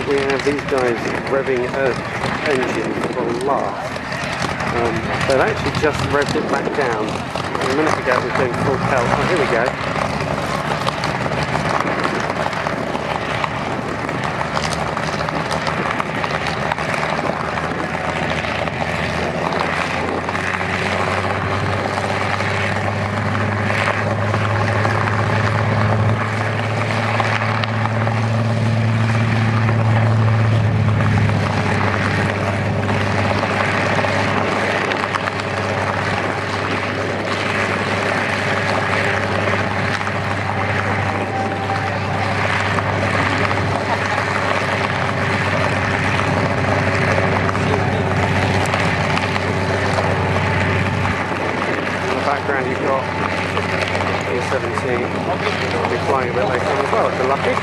we have these guys revving Earth engine for a laugh. They've actually just revved it back down. A minute ago it was doing full pelt. Oh, here we go. Background you've got E17, I'll be flying a bit later on as well, if you're lucky.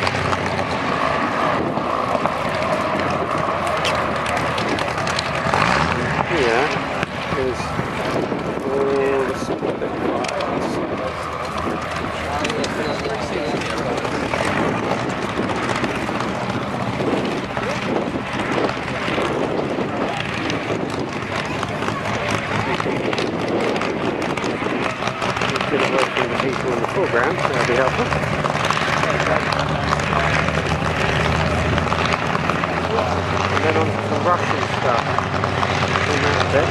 Here is all the synthetic flies. Working the people in the foreground, so that'll be helpful. And then on to the Russian stuff. In that bit.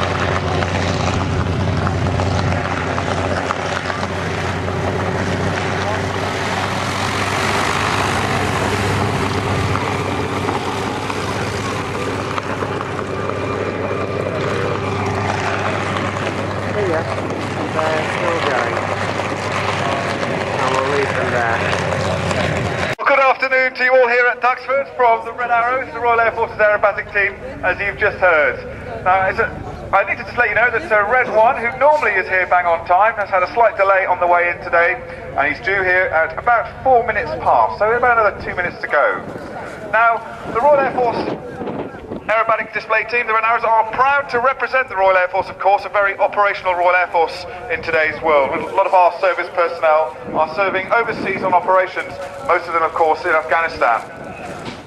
There you go. They're still going. Good afternoon to you all here at Duxford from the Red Arrows, the Royal Air Force's aerobatic team, as you've just heard. Now, I need to just let you know that Red 1, who normally is here bang on time, has had a slight delay on the way in today, and he's due here at about 4 minutes past, so about another 2 minutes to go. Now, the Royal Air Force aerobatic display team, the Red Arrows, are proud to represent the Royal Air Force, of course, a very operational Royal Air Force in today's world. A lot of our service personnel are serving overseas on operations, most of them, of course, in Afghanistan.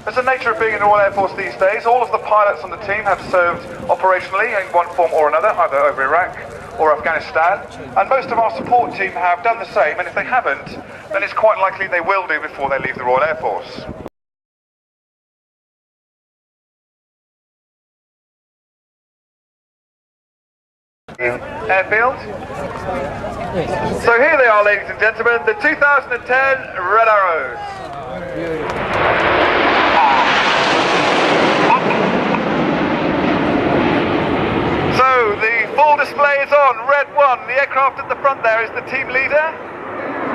As the nature of being in the Royal Air Force these days, all of the pilots on the team have served operationally in one form or another, either over Iraq or Afghanistan, and most of our support team have done the same, and if they haven't, then it's quite likely they will do before they leave the Royal Air Force. Airfield. So here they are, ladies and gentlemen, the 2010 Red Arrows. So the full display is on. Red 1, the aircraft at the front there is the team leader.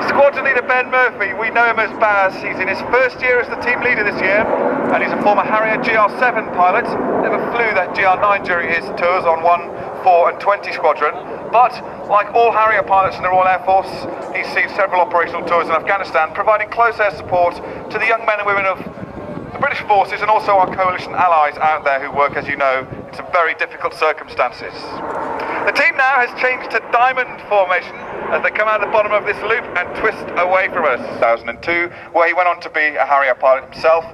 Squadron leader Ben Murphy, we know him as Baz. He's in his first year as the team leader this year, and he's a former Harrier GR7 pilot. Never flew that GR9 during his tours on 1, 4 and 20 Squadron, but like all Harrier pilots in the Royal Air Force, he's seen several operational tours in Afghanistan, providing close air support to the young men and women of the British forces and also our coalition allies out there who work, as you know, in some very difficult circumstances. The team now has changed to diamond formation as they come out the bottom of this loop and twist away from us. 2002, where he went on to be a Harrier pilot himself,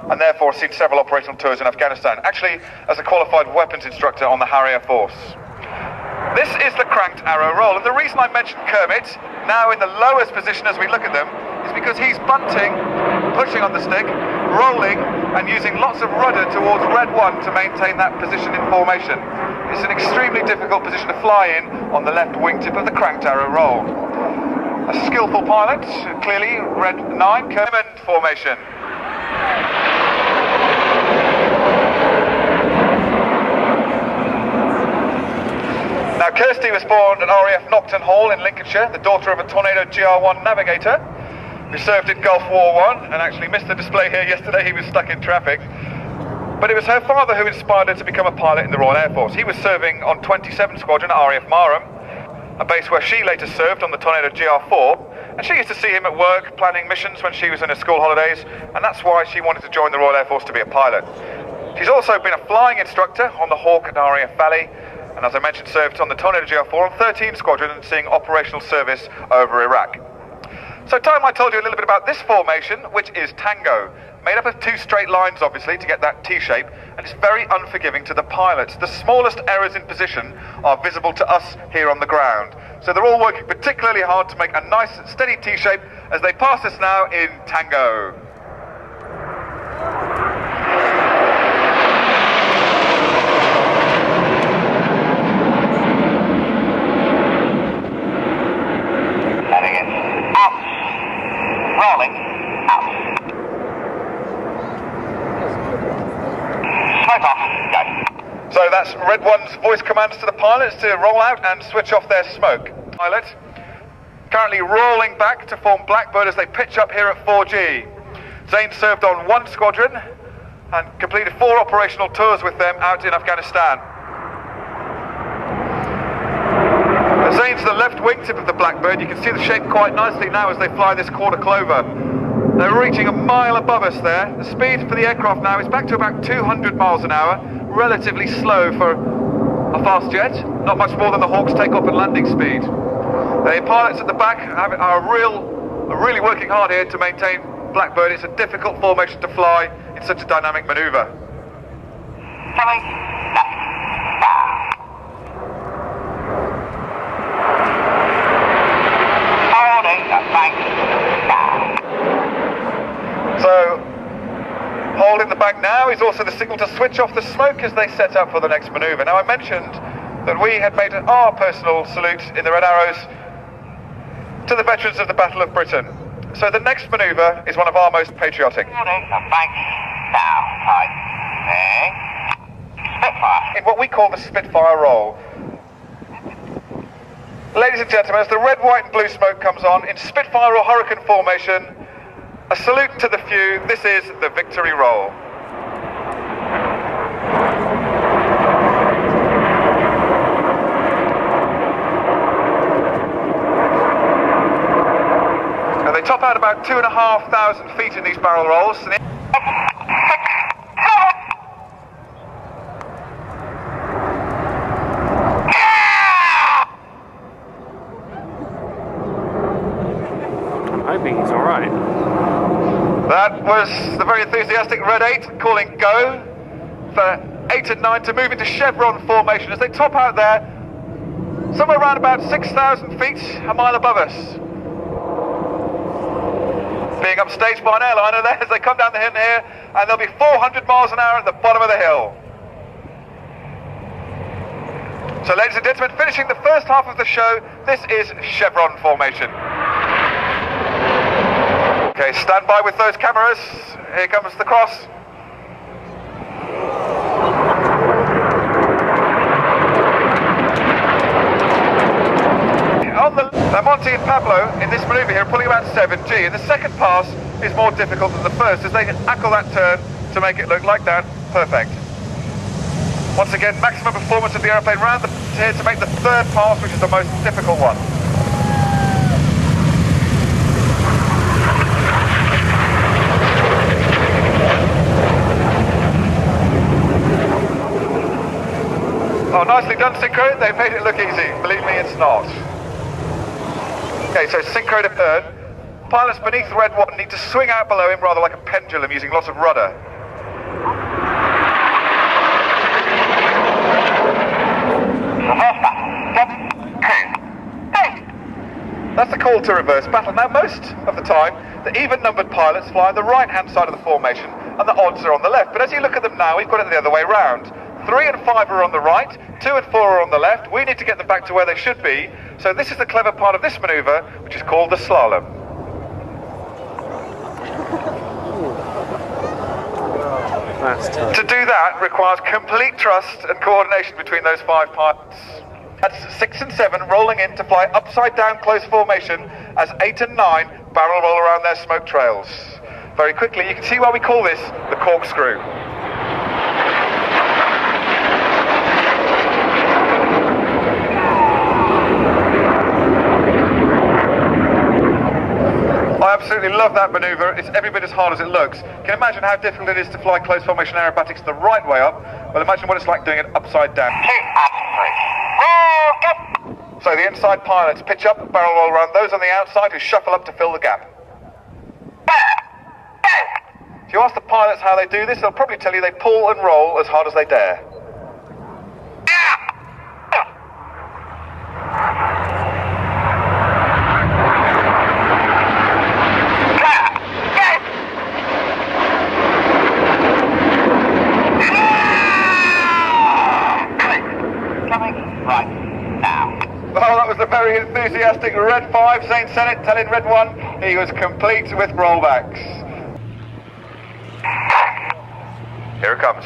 and therefore seen several operational tours in Afghanistan, actually as a qualified weapons instructor on the Harrier force. This is the cranked arrow roll, and the reason I mentioned Kermit, now in the lowest position as we look at them, is because he's bunting, pushing on the stick, rolling, and using lots of rudder towards Red 1 to maintain that position in formation. It's an extremely difficult position to fly in on the left wingtip of the cranked arrow roll. A skillful pilot, clearly, Red 9, Kermit formation. Now, Kirsty was born at RAF Nocton Hall in Lincolnshire, the daughter of a Tornado GR1 navigator who served in Gulf War I and actually missed the display here yesterday. He was stuck in traffic. But it was her father who inspired her to become a pilot in the Royal Air Force. He was serving on 27 Squadron at RAF Marham, a base where she later served on the Tornado GR4, and she used to see him at work planning missions when she was in her school holidays, and that's why she wanted to join the Royal Air Force to be a pilot. She's also been a flying instructor on the Hawk at RAF Valley, and as I mentioned, served on the Tornado GR4 on 13 Squadron and seeing operational service over Iraq. So Tom, I told you a little bit about this formation, which is tango. Made up of two straight lines, obviously, to get that T-shape, and it's very unforgiving to the pilots. The smallest errors in position are visible to us here on the ground. So they're all working particularly hard to make a nice, steady T-shape as they pass us now in tango. Heading in. Out. Rolling. Out. Smoke off. Go. So that's Red 1's voice commands to the pilots to roll out and switch off their smoke. Pilot currently rolling back to form Blackbird as they pitch up here at 4G. Zane served on one squadron and completed 4 operational tours with them out in Afghanistan. Zane's the left wingtip of the Blackbird. You can see the shape quite nicely now as they fly this quarter clover. They're reaching a mile above us there. The speed for the aircraft now is back to about 200 miles an hour, relatively slow for a fast jet, not much more than the Hawk's takeoff and landing speed. The pilots at the back are really working hard here to maintain Blackbird. It's a difficult formation to fly in such a dynamic manoeuvre. Coming. Left. Holding. Bank. So, holding the bank now is also the signal to switch off the smoke as they set up for the next manoeuvre. Now I mentioned that we had made our personal salute in the Red Arrows to the veterans of the Battle of Britain. So the next manoeuvre is one of our most patriotic. Holding. Bank. Down. Right. Spitfire. In what we call the Spitfire roll. Ladies and gentlemen, as the red, white and blue smoke comes on, in Spitfire or Hurricane formation, a salute to the few, this is the victory roll. Now they top out about 2,500 feet in these barrel rolls. I'm hoping he's alright. That was the very enthusiastic Red 8 calling go for 8 and 9 to move into chevron formation as they top out there, somewhere around about 6,000 feet, a mile above us. Being upstaged by an airliner there as they come down the hill here, and they'll be 400 miles an hour at the bottom of the hill. So ladies and gentlemen, finishing the first half of the show, this is chevron formation. Okay, stand by with those cameras. Here comes the cross. On the Monty and Pablo in this manoeuvre here are pulling about 7G, and the second pass is more difficult than the first as they tackle that turn to make it look like that. Perfect. Once again, maximum performance of the aeroplane round here to make the third pass, which is the most difficult one. Oh, nicely done, Synchro. They made it look easy. Believe me, it's not. Okay, so Synchro to third. Pilots beneath Red 1 need to swing out below him rather like a pendulum using lots of rudder. That's the call to reverse battle. Now, most of the time, the even-numbered pilots fly on the right-hand side of the formation, and the odds are on the left. But as you look at them now, we've got it the other way round. 3 and 5 are on the right, 2 and 4 are on the left. We need to get them back to where they should be. So this is the clever part of this manoeuvre, which is called the slalom. That's tough. To do that requires complete trust and coordination between those 5 pilots. That's 6 and 7 rolling in to fly upside down close formation as 8 and 9 barrel roll around their smoke trails. Very quickly, you can see why we call this the corkscrew. I absolutely love that manoeuvre. It's every bit as hard as it looks. You can imagine how difficult it is to fly close formation aerobatics the right way up. Well, imagine what it's like doing it upside down. 2 and 3. Roll, go! So the inside pilots pitch up, barrel roll around those on the outside who shuffle up to fill the gap. If you ask the pilots how they do this, they'll probably tell you they pull and roll as hard as they dare. Right, now. Well, that was the very enthusiastic Red 5 St. Senate telling Red 1 he was complete with rollbacks. Here it comes.